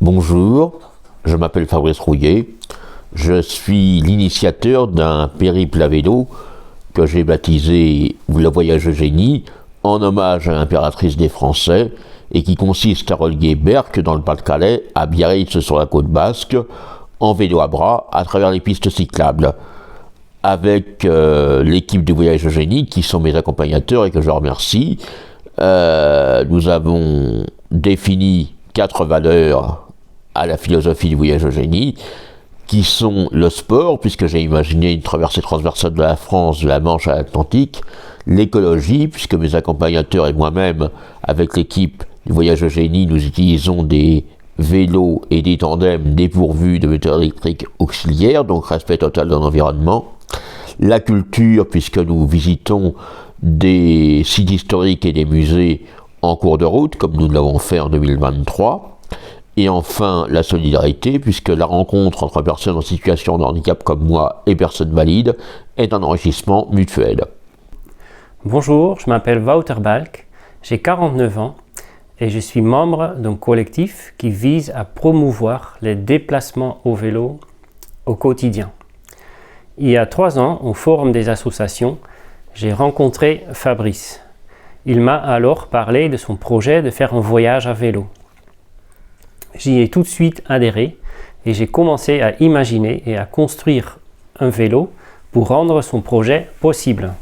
Bonjour, je m'appelle Fabrice Rouillet. Je suis l'initiateur d'un périple à vélo que j'ai baptisé le Voyage Eugénie, en hommage à l'impératrice des Français, et qui consiste à relier Berck dans le Pas-de-Calais à Biarritz sur la côte basque, en vélo à bras, à travers les pistes cyclables, avec l'équipe du Voyage Eugénie, qui sont mes accompagnateurs et que je remercie. Nous avons défini 4 valeurs à la philosophie du Voyage Eugénie, qui sont le sport, puisque j'ai imaginé une traversée transversale de la France, de la Manche à l'Atlantique, l'écologie, puisque mes accompagnateurs et moi-même, avec l'équipe du Voyage Eugénie, nous utilisons des vélos et des tandems dépourvus de moteurs électriques auxiliaires, donc respect total de l'environnement. La culture, puisque nous visitons des sites historiques et des musées en cours de route, comme nous l'avons fait en 2023. Et enfin, la solidarité, puisque la rencontre entre personnes en situation de handicap comme moi et personnes valides est un enrichissement mutuel. Bonjour, je m'appelle Wouter Balk, j'ai 49 ans et je suis membre d'un collectif qui vise à promouvoir les déplacements au vélo au quotidien. Il y a 3 ans, au Forum des associations, j'ai rencontré Fabrice. Il m'a alors parlé de son projet de faire un voyage à vélo. J'y ai tout de suite adhéré et j'ai commencé à imaginer et à construire un vélo pour rendre son projet possible.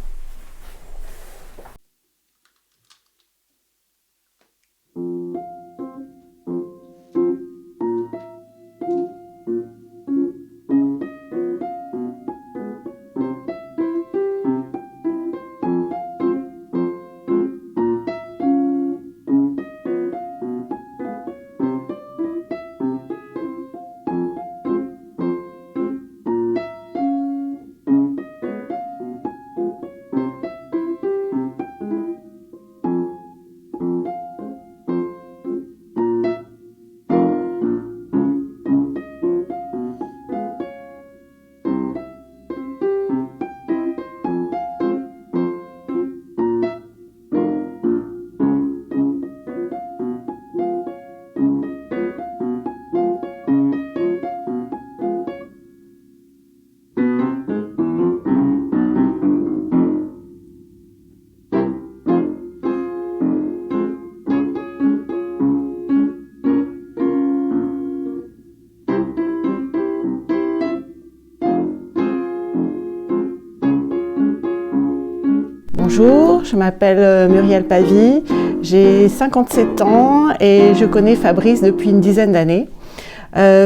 Bonjour, je m'appelle Muriel Pavie, j'ai 57 ans et je connais Fabrice depuis une dizaine d'années.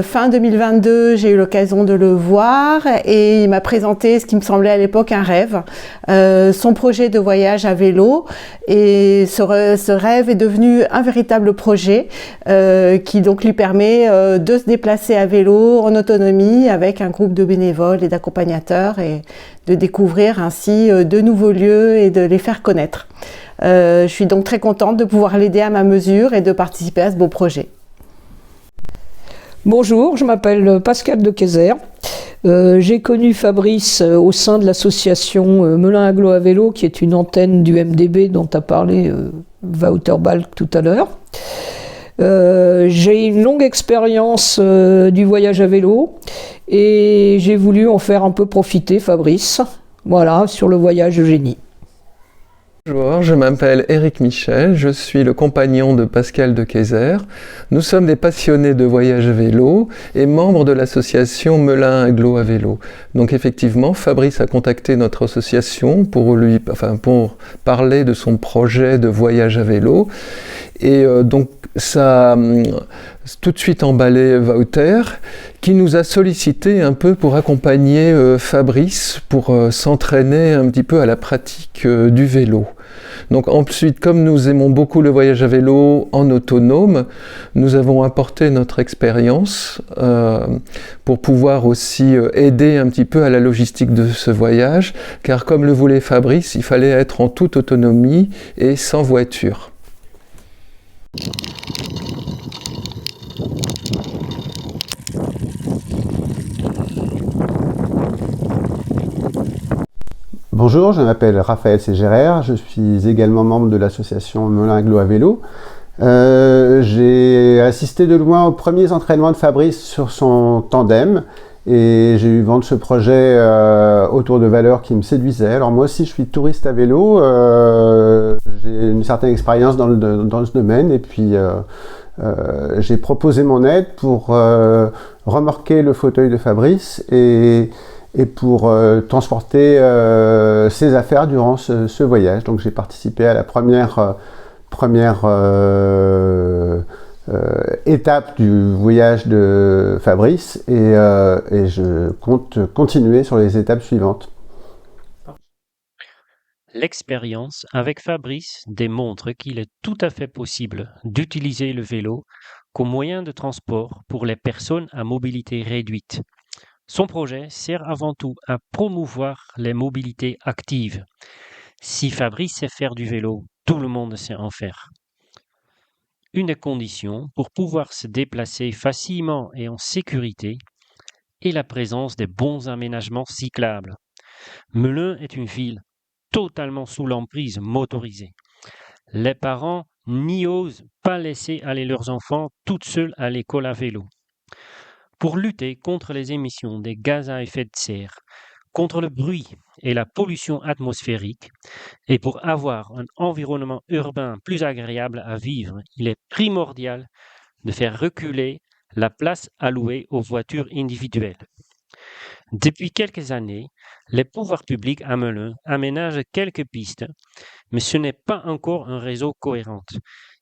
Fin 2022, j'ai eu l'occasion de le voir et il m'a présenté ce qui me semblait à l'époque un rêve, son projet de voyage à vélo, et ce rêve est devenu un véritable projet qui donc lui permet de se déplacer à vélo en autonomie avec un groupe de bénévoles et d'accompagnateurs et de découvrir ainsi de nouveaux lieux et de les faire connaître. Je suis donc très contente de pouvoir l'aider à ma mesure et de participer à ce beau projet. Bonjour, je m'appelle Pascal de Kayser. J'ai connu Fabrice au sein de l'association Melun-Aglo à vélo, qui est une antenne du MDB dont a parlé Wouter Balk tout à l'heure. J'ai une longue expérience du voyage à vélo et j'ai voulu en faire un peu profiter Fabrice, voilà, sur le Voyage Eugénie. Bonjour, je m'appelle Éric Michel, je suis le compagnon de Pascal de Kayser. Nous sommes des passionnés de voyage à vélo et membres de l'association Melun-Aglo à vélo. Donc effectivement, Fabrice a contacté notre association pour parler de son projet de voyage à vélo. Et donc ça a tout de suite emballé Wouter, qui nous a sollicité un peu pour accompagner Fabrice pour s'entraîner un petit peu à la pratique du vélo. Donc ensuite, comme nous aimons beaucoup le voyage à vélo en autonome, nous avons apporté notre expérience pour pouvoir aussi aider un petit peu à la logistique de ce voyage, car comme le voulait Fabrice, il fallait être en toute autonomie et sans voiture. Bonjour, je m'appelle Raphaël Ségéraire, je suis également membre de l'association Melun-Aglo à vélo. J'ai assisté de loin aux premiers entraînements de Fabrice sur son tandem et j'ai eu vent de ce projet autour de valeurs qui me séduisaient. Alors moi aussi je suis touriste à vélo, j'ai une certaine expérience dans ce domaine et puis j'ai proposé mon aide pour remorquer le fauteuil de Fabrice et pour transporter ses affaires durant ce voyage. Donc j'ai participé à la première étape du voyage de Fabrice et je compte continuer sur les étapes suivantes. L'expérience avec Fabrice démontre qu'il est tout à fait possible d'utiliser le vélo comme moyen de transport pour les personnes à mobilité réduite. Son projet sert avant tout à promouvoir les mobilités actives. Si Fabrice sait faire du vélo, tout le monde sait en faire. Une des conditions pour pouvoir se déplacer facilement et en sécurité est la présence des bons aménagements cyclables. Melun est une ville totalement sous l'emprise motorisée. Les parents n'y osent pas laisser aller leurs enfants toutes seuls à l'école à vélo. Pour lutter contre les émissions des gaz à effet de serre, contre le bruit et la pollution atmosphérique, et pour avoir un environnement urbain plus agréable à vivre, il est primordial de faire reculer la place allouée aux voitures individuelles. Depuis quelques années, les pouvoirs publics à Melun aménagent quelques pistes, mais ce n'est pas encore un réseau cohérent.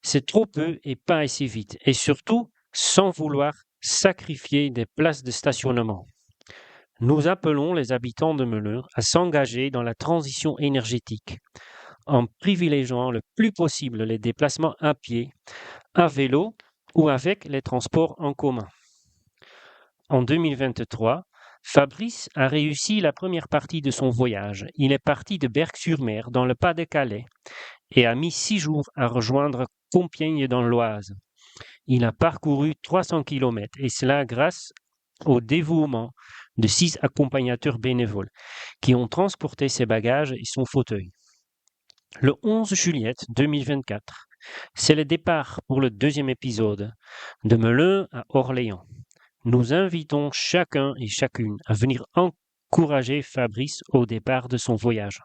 C'est trop peu et pas assez vite, et surtout sans vouloir sacrifier des places de stationnement. Nous appelons les habitants de Melun à s'engager dans la transition énergétique en privilégiant le plus possible les déplacements à pied, à vélo ou avec les transports en commun. En 2023, Fabrice a réussi la première partie de son voyage. Il est parti de Berck-sur-Mer dans le Pas-de-Calais et a mis 6 jours à rejoindre Compiègne dans l'Oise. Il a parcouru 300 km et cela grâce au dévouement de 6 accompagnateurs bénévoles qui ont transporté ses bagages et son fauteuil. Le 11 juillet 2024, c'est le départ pour le 2e épisode de Melun à Orléans. Nous invitons chacun et chacune à venir encourager Fabrice au départ de son voyage.